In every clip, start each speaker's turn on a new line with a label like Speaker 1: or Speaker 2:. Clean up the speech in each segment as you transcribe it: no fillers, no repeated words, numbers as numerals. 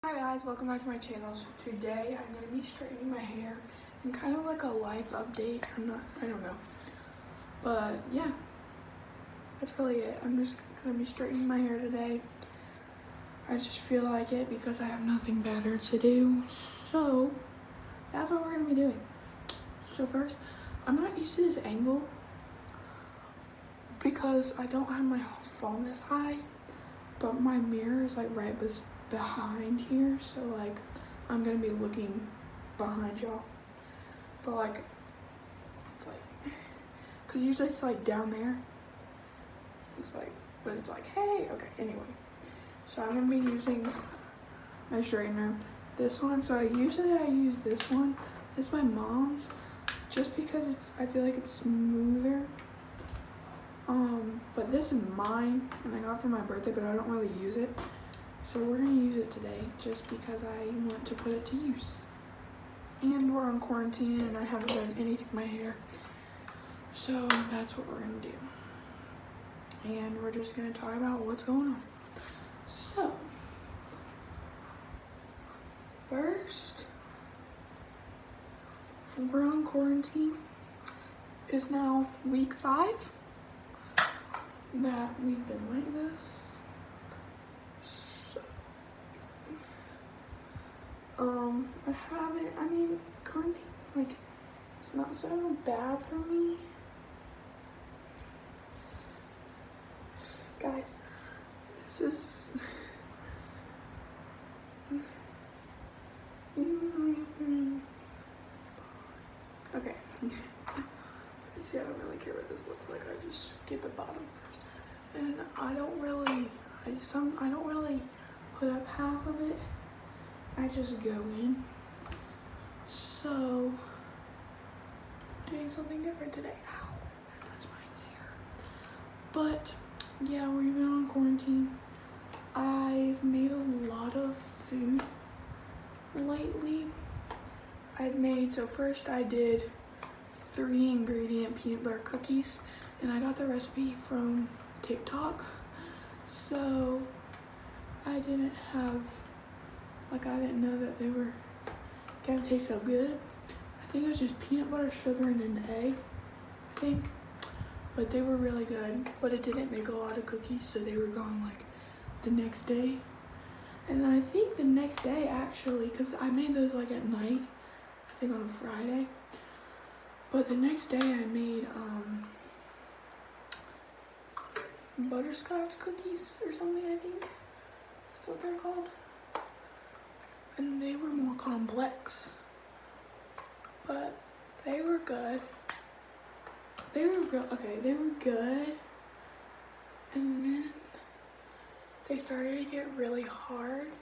Speaker 1: Hi guys, welcome back to my channel. So today I'm going to be straightening my hair and kind of like a life update. I don't know. But yeah, that's really it. I'm just going to be straightening my hair today. I just feel like it because I have nothing better to do. So that's what we're going to be doing. So first, I'm not used to this angle because I don't have my phone this high, but my mirror is like right behind here, so like I'm gonna be looking behind y'all, but like it's like, because usually it's like down there, it's like, but it's like, hey, okay, anyway, so I'm gonna be using my straightener, this one. So usually I use this one. It's my mom's, just because I feel like it's smoother, but this is mine and I got it for my birthday, but I don't really use it. So we're gonna use it today just because I want to put it to use. And we're on quarantine and I haven't done anything to my hair. So that's what we're gonna do. And we're just gonna talk about what's going on. So, first, we're on quarantine. It's now week 5 that we've been like this. Quarantine, like, it's not so bad for me. Guys, this is, okay. See, I don't really care what this looks like. I just get the bottom first. And I don't really put up half of it. I just go in. So, I'm doing something different today. Ow, that's my ear. But, yeah, we've been on quarantine. I've made a lot of food lately. So first I did 3 ingredient peanut butter cookies, and I got the recipe from TikTok. So, I didn't know that they were gonna taste so good. I think it was just peanut butter, sugar, and an egg, I think. But they were really good, but it didn't make a lot of cookies, so they were gone like the next day. And then I think the next day, actually, because I made those like at night, I think on a Friday. But the next day I made butterscotch cookies or something, I think. That's what they're called. And they were more complex, but they were good. They were good. And then they started to get really hard.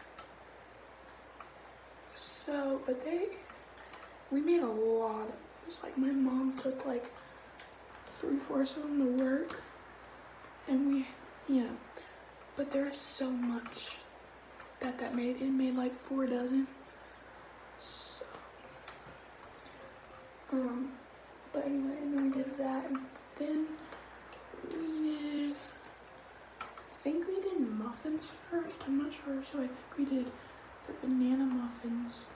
Speaker 1: So, we made a lot of those. Like, my mom took like 3/4 of them to work, and but there's so much that made. It made like 4 dozen. So, but anyway, and then we did that, and then I think we did muffins first. I'm not sure, so I think we did the banana muffins,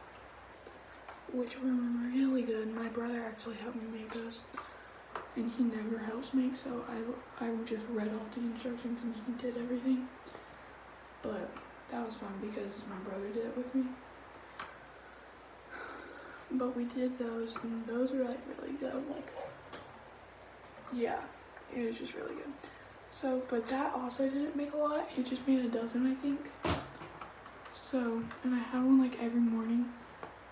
Speaker 1: which were really good. My brother actually helped me make those, and he never helps make, so I just read off the instructions and he did everything. But that was fun because my brother did it with me. But we did those, and those were like really good. Like, yeah, it was just really good. So, but that also didn't make a lot. It just made 1 dozen, I think. So, and I had one like every morning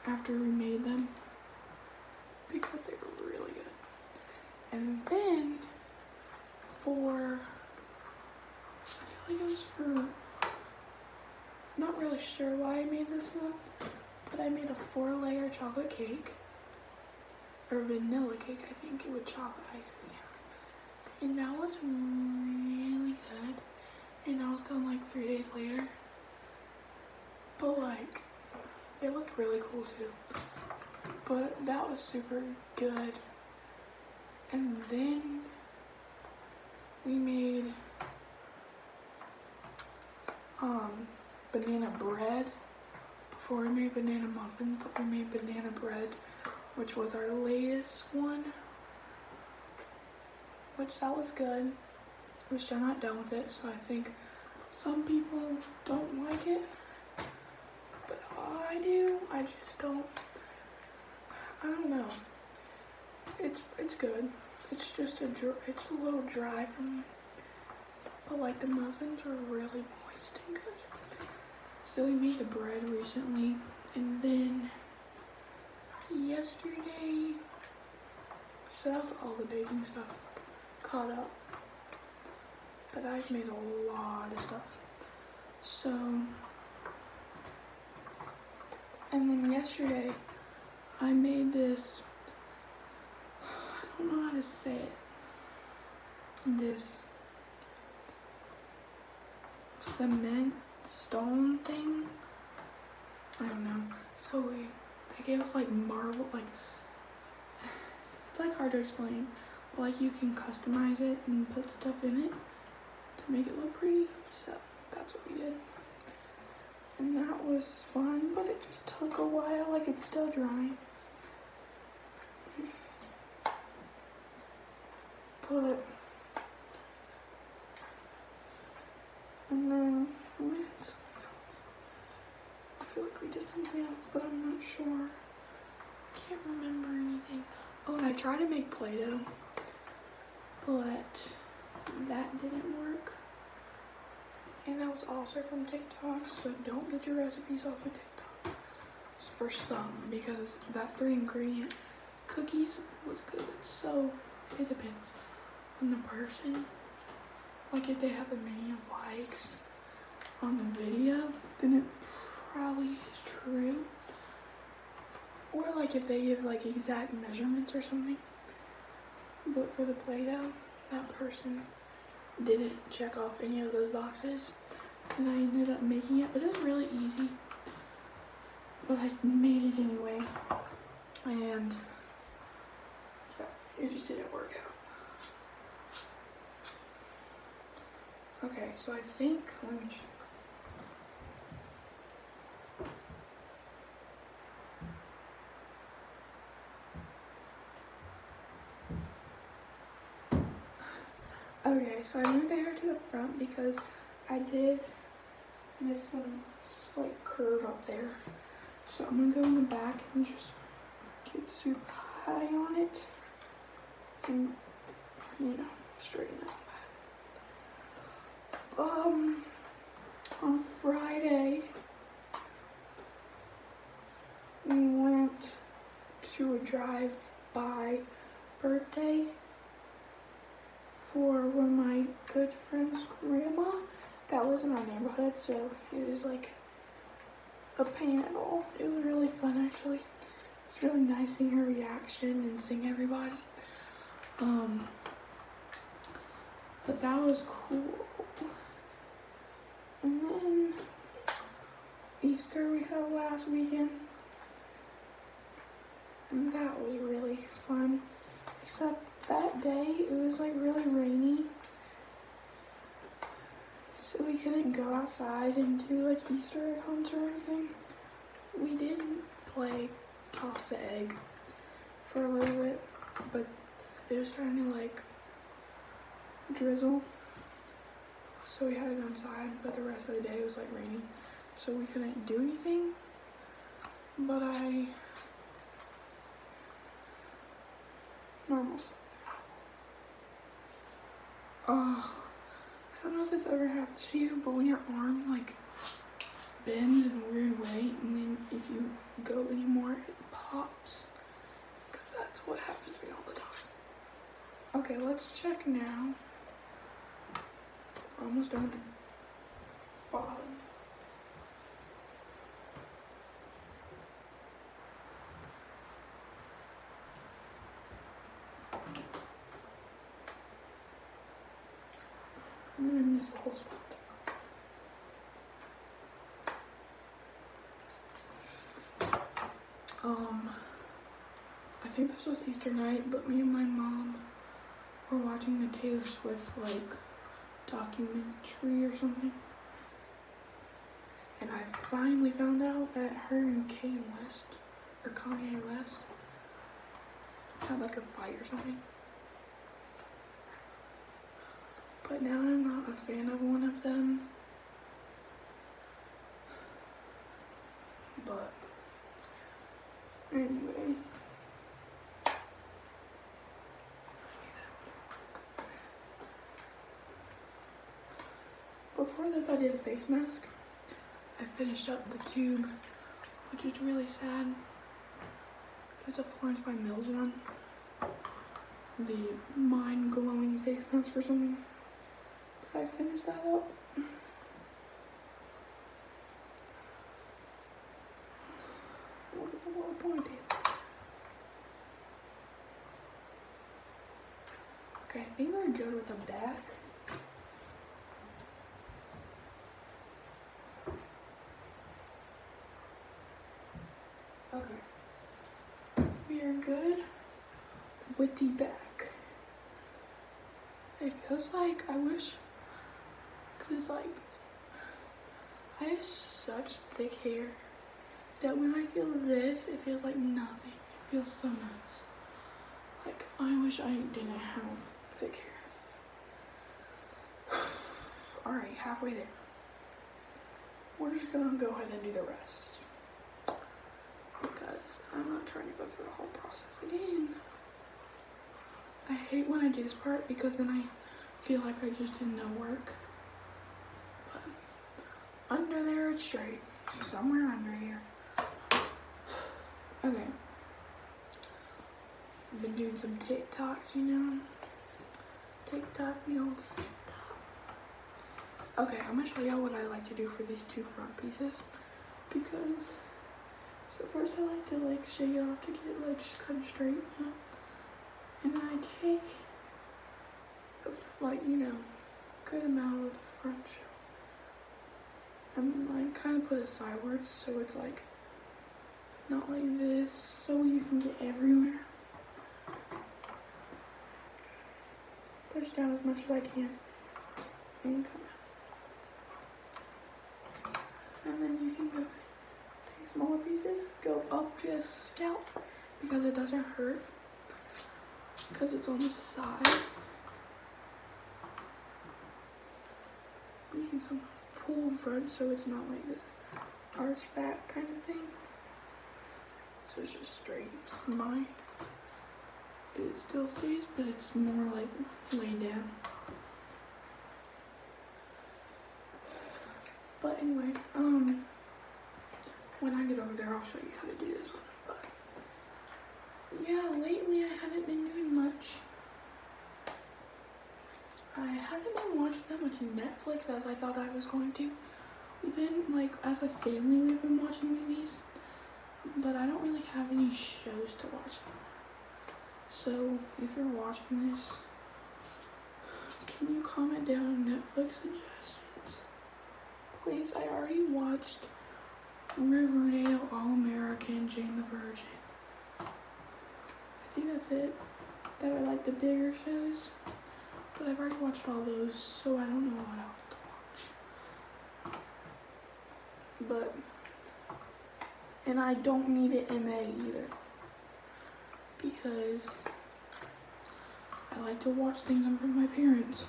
Speaker 1: after we made them because they were really good. And then I feel like it was not really sure why I made this one, but I made a 4-layer chocolate cake, or vanilla cake, I think, with chocolate icing, yeah. And that was really good, and I was gone like 3 days later, but like, it looked really cool too, but that was super good. And then we made banana bread, before we made banana muffins, but we made banana bread, which was our latest one, which that was good. We're still not done with it, so I think some people don't like it, but I do. I just don't. I don't know. It's good. It's just it's a little dry for me, but like the muffins were really moist and good. So we made the bread recently, and then yesterday, so that was all the baking stuff caught up. But I've made a lot of stuff. So, and then yesterday I made this, I don't know how to say it, this cement stone thing. I don't know. So they gave us like marble, like, it's like hard to explain, but like you can customize it and put stuff in it to make it look pretty. So that's what we did. And that was fun, but it just took a while, like it's still drying. But, and then we did something else. I feel like we did something else, but I'm not sure. I can't remember anything. Oh, and I tried to make Play-Doh, but that didn't work. And that was also from TikTok, so don't get your recipes off of TikTok. It's for some, because that 3-ingredient cookies was good. So it depends on the person. Like if they have a million likes on the video, then it probably is true. Or like if they give like exact measurements or something. But for the Play-Doh, that person didn't check off any of those boxes, and I ended up making it, but it was really easy. But I made it anyway, and yeah, it just didn't work out. Okay, so I think, let me check. Okay, so I moved the hair to the front because I did miss some slight curve up there. So I'm gonna go in the back and just get super high on it and, you know, straighten it up. On Friday, we went to a drive-by birthday for one of my good friend's grandma that was in our neighborhood, so it was like a pain at all. It was really fun actually. It's really nice seeing her reaction and seeing everybody. But that was cool. And then Easter we had last weekend, and that was really fun, except that day it was like really rainy, so we couldn't go outside and do like Easter egg hunts or anything. We did play toss the egg for a little bit, but it was starting to like drizzle, so we had to go inside, but the rest of the day was like raining, so we couldn't do anything. But normal stuff. I don't know if this ever happens to you, but when your arm like bends in a weird way, and then if you go anymore, it pops. Because that's what happens to me all the time. Okay, let's check now. We're almost done with the bottom. I'm gonna miss the whole spot. I think this was Easter night, but me and my mom were watching the Taylor Swift like documentary or something, and I finally found out that her and Kanye West, or Kanye West, had like a fight or something. But now I'm not a fan of one of them. But anyway. Before this I did a face mask. I finished up the tube, which is really sad. It's a Florence by Mills one. The mind glowing face mask or something. But I finished that up. Well, it's a little pointy. Okay, I think we're good with the back. Okay. We are good with the back. It feels like I wish, cause like I have such thick hair that when I feel this, it feels like nothing. It feels so nice. Like I wish I didn't have thick hair. Alright, halfway there. We're just gonna go ahead and do the rest. Because I'm not trying to go through the whole process again. I hate when I do this part because then I feel like I just did no work. But under there it's straight. Somewhere under here. Okay. I've been doing some TikToks, you know. TikTok, we don't stop. Okay, I'm gonna show y'all what I like to do for these two front pieces. Because, so first I like to like shake it off to get it like just kind of straight, you know. And then I take, like, you know, good amount of the front show. And then I kind of put it sideways so it's like, not like this, so you can get everywhere. Push down as much as I can. And come out. And then you can go take smaller pieces, go up to your scalp because it doesn't hurt. Because it's on the side. You can sometimes pull in front so it's not like this arch back kind of thing. So it's just straight. Mine, it still stays, but it's more like laid down. But anyway, when I get over there, I'll show you how to do this one. But yeah, lately I haven't been doing much. I haven't been watching that much Netflix as I thought I was going to. We've been, like, as a family, we've been watching movies, but I don't really have any shows to watch. So, if you're watching this, can you comment down Netflix suggestions? Please, I already watched Riverdale, All-American, Jane the Virgin. I think that's it. That are like the bigger shows. But I've already watched all those, so I don't know what else to watch. But, and I don't need an MA either. Because I like to watch things in front of my parents.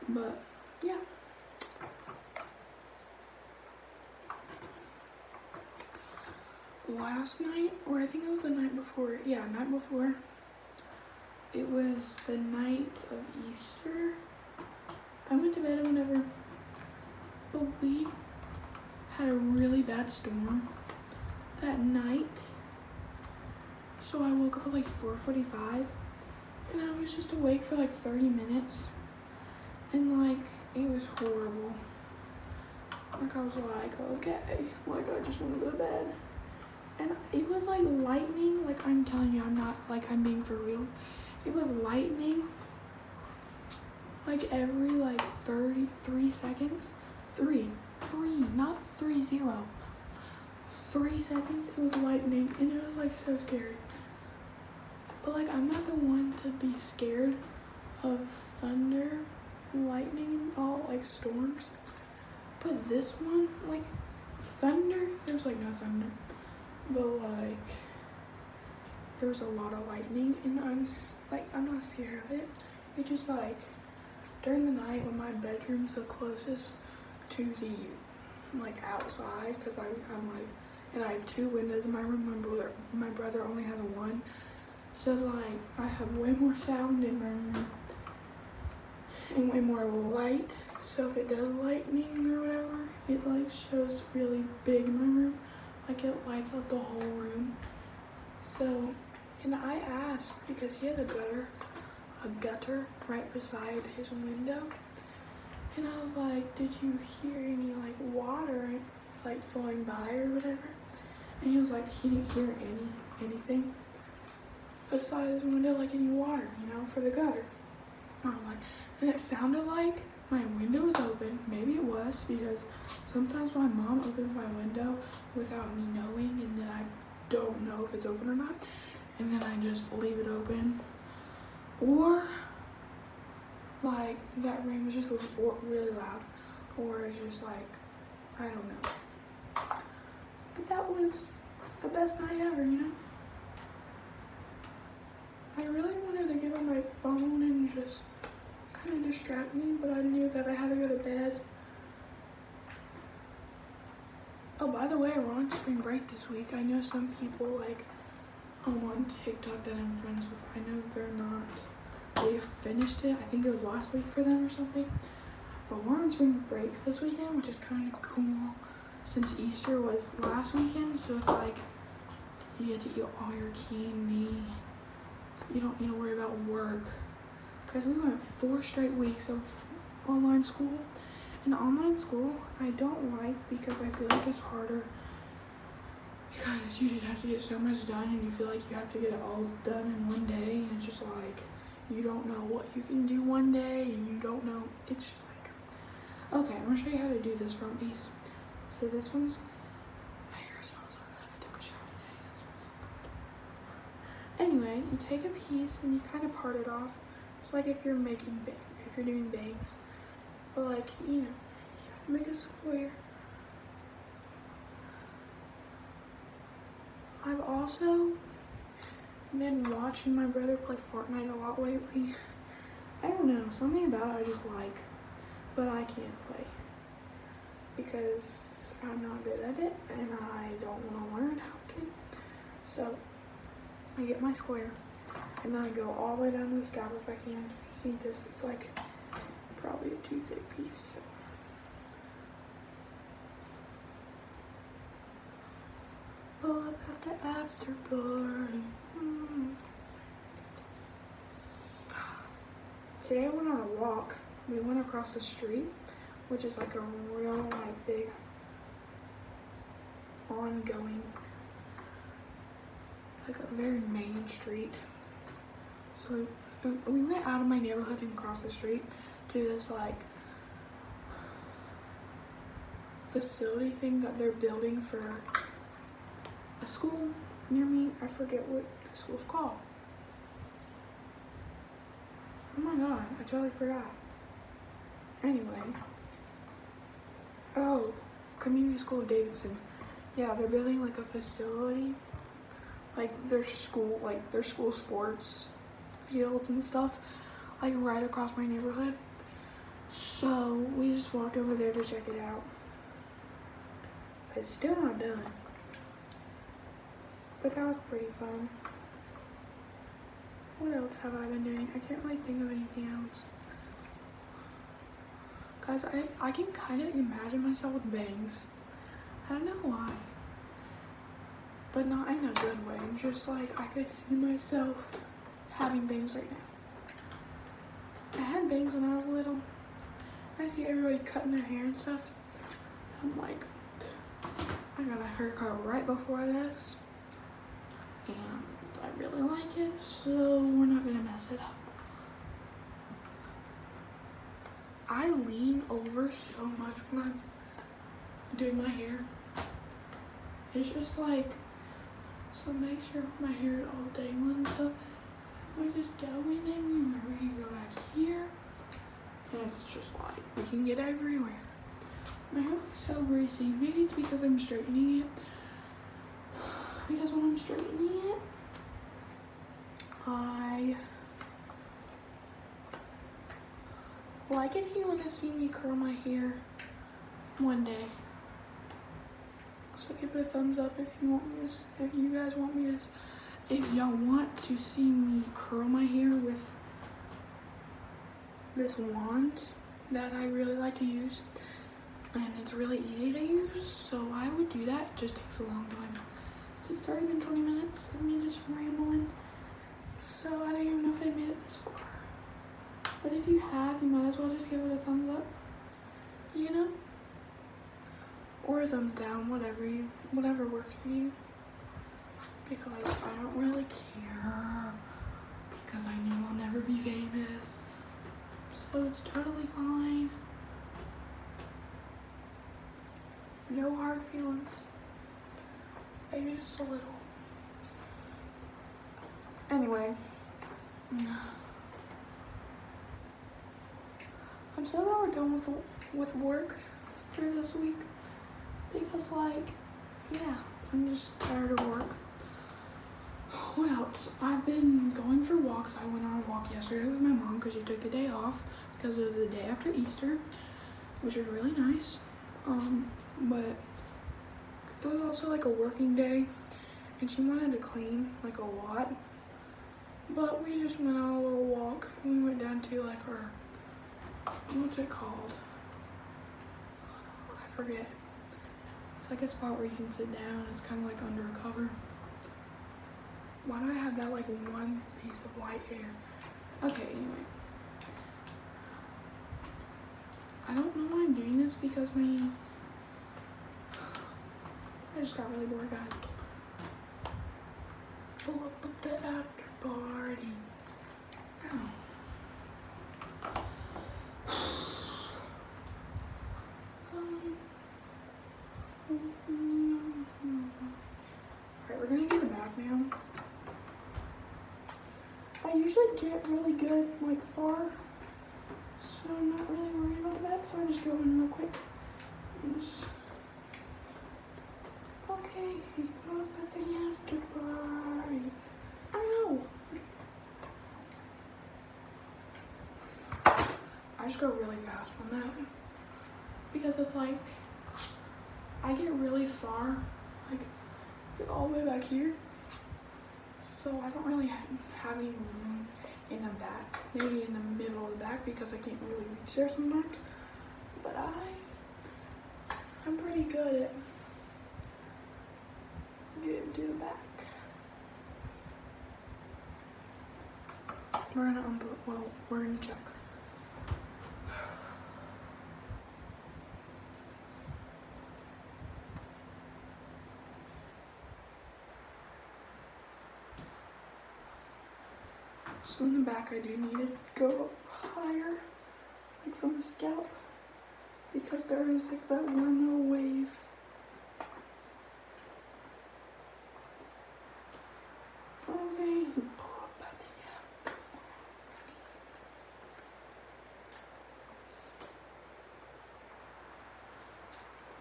Speaker 1: But, yeah. Last night, or I think it was the night before, yeah, night before, it was the night of Easter. I went to bed or whatever, but we had a really bad storm that night. So I woke up at like 4:45 and I was just awake for like 30 minutes. And like, it was horrible. Like I was like, okay, like I just want to go to bed. And it was like lightning, like I'm telling you, I'm not, like I'm being for real. It was lightning, like every like 33 seconds. Three, not 30. 3 seconds, it was lightning, and it was like so scary. But like, I'm not the one to be scared of thunder and lightning and all, like storms. But this one, like, thunder, there's like no thunder, but like there was a lot of lightning, and I'm not scared of it. It just like during the night when my bedroom's the closest to the like outside, because I'm like, and I have 2 windows in my room. My brother only has 1, so it's like I have way more sound in my room and way more light. So if it does lightning or whatever, it like shows really big in my room, like it lights up the whole room. So, and I asked because he had a gutter right beside his window, and I was like, did you hear any like water like flowing by or whatever? And he was like, he didn't hear anything beside his window, like any water, for the gutter. And I was like, and it sounded like my window was open. Maybe it was, because sometimes my mom opens my window without me knowing, and then I don't know if it's open or not, and then I just leave it open. Or like that rain was just really loud, or it's just like, I don't know. But that was the best night ever, I really wanted to get on my phone and just kind of distract me, but I knew that I had to go to bed. Oh, by the way, we're on spring break this week. I know some people like on TikTok that I'm friends with, I know they're not. They finished it. I think it was last week for them or something. But we're on spring break this weekend, which is kind of cool since Easter was last weekend. So it's like you get to eat all your candy. You don't need to worry about work. Because we went 4 straight weeks of online school. And online school I don't like because I feel like it's harder. Because you just have to get so much done, and you feel like you have to get it all done in one day. And it's just like, you don't know what you can do one day, and you don't know. It's just like, okay, I'm going to show you how to do this front piece. So this one's, my hair smells so good. I took a shower today. It smells so good. Anyway, you take a piece and you kind of part it off. It's like if you're doing bangs. But like, you gotta make a square. I've also been watching my brother play Fortnite a lot lately. I don't know, something about it I just like, but I can't play because I'm not good at it and I don't want to learn how to. So I get my square and then I go all the way down to the scalp if I can. See, this is like probably a too thick piece. So. Pull up at the after party. Today I went on a walk. We went across the street, which is like a real like big ongoing, like a very main street. So we went out of my neighborhood and across the street to this like facility thing that they're building for a school near me. I forget what the school's called. Oh my god, I totally forgot. Anyway. Oh, Community School Davidson. Yeah, they're building like a facility. Like their school sports fields and stuff. Like right across my neighborhood. So we just walked over there to check it out. But it's still not done. But that was pretty fun. What else have I been doing? I can't really think of anything else. Guys, I can kind of imagine myself with bangs. I don't know why. But not in a good way. I'm just like, I could see myself having bangs right now. I had bangs when I was little. I see everybody cutting their hair and stuff. I'm like, I got a haircut right before this. And I really like it, so we're not gonna mess it up. I lean over so much when I'm doing my hair. It's just like, so make sure my hair is all dangled and stuff. We just go in and we can go back here. And it's just like, we can get everywhere. My hair looks so greasy. Maybe it's because I'm straightening it. Because when I'm straightening it, I like if you want to see me curl my hair one day. So give it a thumbs up if you want me to, if you guys want me to, if y'all want to see me curl my hair with this wand that I really like to use. And it's really easy to use, so I would do that. It just takes a long time. So it's already been 20 minutes of me just rambling. So I don't even know if I made it this far. But if you have, you might as well just give it a thumbs up, you know? Or a thumbs down, whatever works for you. Because I don't really care. Because I know I'll never be famous. So it's totally fine. No hard feelings. Maybe just a little. Anyway. I'm so glad we're done with work for this week. Because like, yeah, I'm just tired of work. What else? I've been going for walks. I went on a walk yesterday with my mom because she took the day off because it was the day after Easter, which was really nice. But it was also like a working day and she wanted to clean like a lot. But we just went on a little walk. We went down to like our, what's it called? I forget. It's like a spot where you can sit down. It's kind of like under a cover. Why do I have that like one piece of white hair? Okay, anyway. I don't know why I'm doing this because I just got really bored, guys. Pull up at the after party. Oh. Alright, we're gonna do the back now. I usually get really good, like far, so I'm not really worried about the back, so I just go in real quick. Okay, go up at the after party. Ow! I just go really fast on that because it's like I get really far, like get all the way back here, so I don't really have any room in the back. Maybe in the middle of the back because I can't really reach there sometimes. But I'm pretty good at getting to the back. We're gonna check. So in the back I do need to go higher, like from the scalp, because there is like that one little wave. Okay, pull up at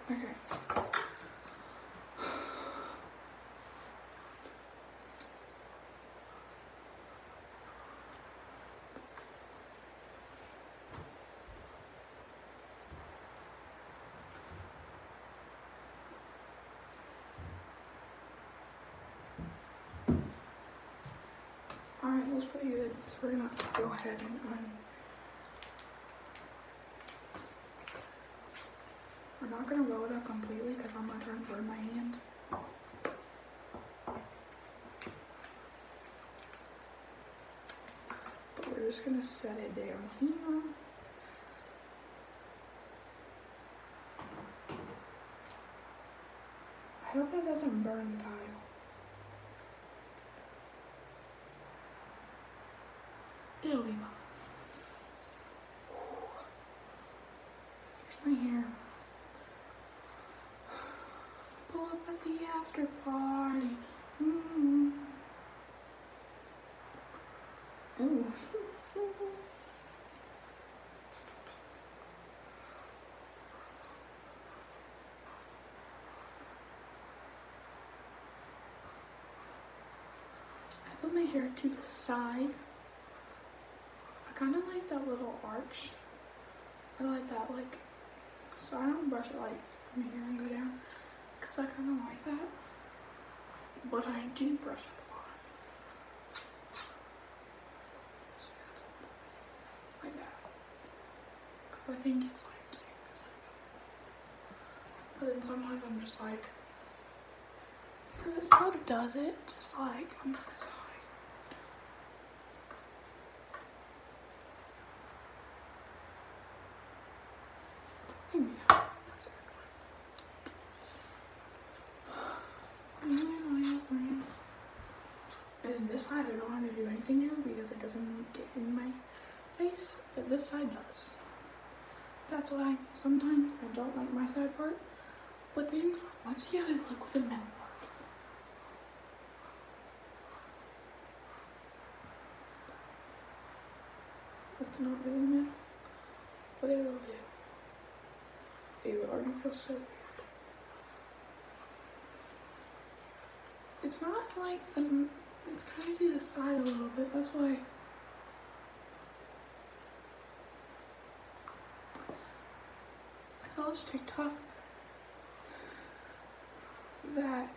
Speaker 1: the okay. Alright, that was pretty good. So we're gonna go ahead and we're not gonna roll it up completely because I'm not trying to burn my hand. But we're just gonna set it down here. I hope that doesn't burn the tile. It'll be fine. Here's my hair. Pull up at the after party. Ooh. my hair to the side. I kind of like that little arch. I like that, like, so I don't brush it like from here and go down, because I kind of like that. But I do brush at the bottom. Like that. Because I think it's like cute. But then sometimes I'm just like, because it still does it, just like on that side. Maybe that's a good one. And then this side I don't have to do anything to because it doesn't get in my face, but this side does. That's why sometimes I don't like my side part. But then let's see how they look with the middle part. It's not really middle, but it will do. It already feels so weird. It's not like it's kind of to the side a little bit. That's why. I saw this TikTok that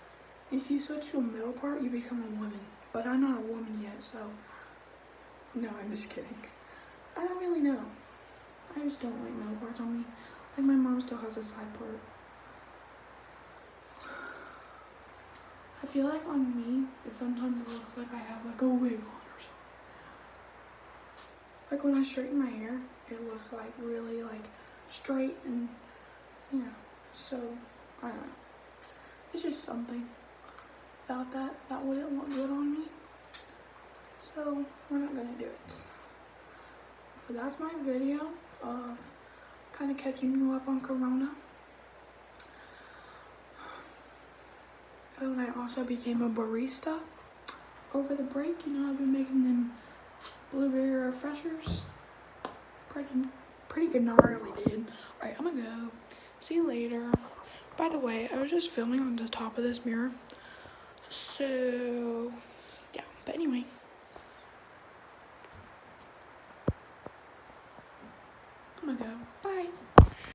Speaker 1: if you switch to a middle part, you become a woman. But I'm not a woman yet, so no, I'm just kidding. I don't really know. I just don't like middle parts on me. Like my mom still has a side part. I feel like on me, it sometimes looks like I have like a wig on or something. Like when I straighten my hair, it looks like really like straight and, you know, so I don't know. It's just something about that wouldn't look good on me. So we're not gonna do it. But that's my video of kind of catching you up on Corona. And I also became a barista over the break. You know, I've been making them blueberry refreshers. Pretty good, gnarly, dude. Alright, I'm gonna go. See you later. By the way, I was just filming on the top of this mirror. So, yeah. But anyway.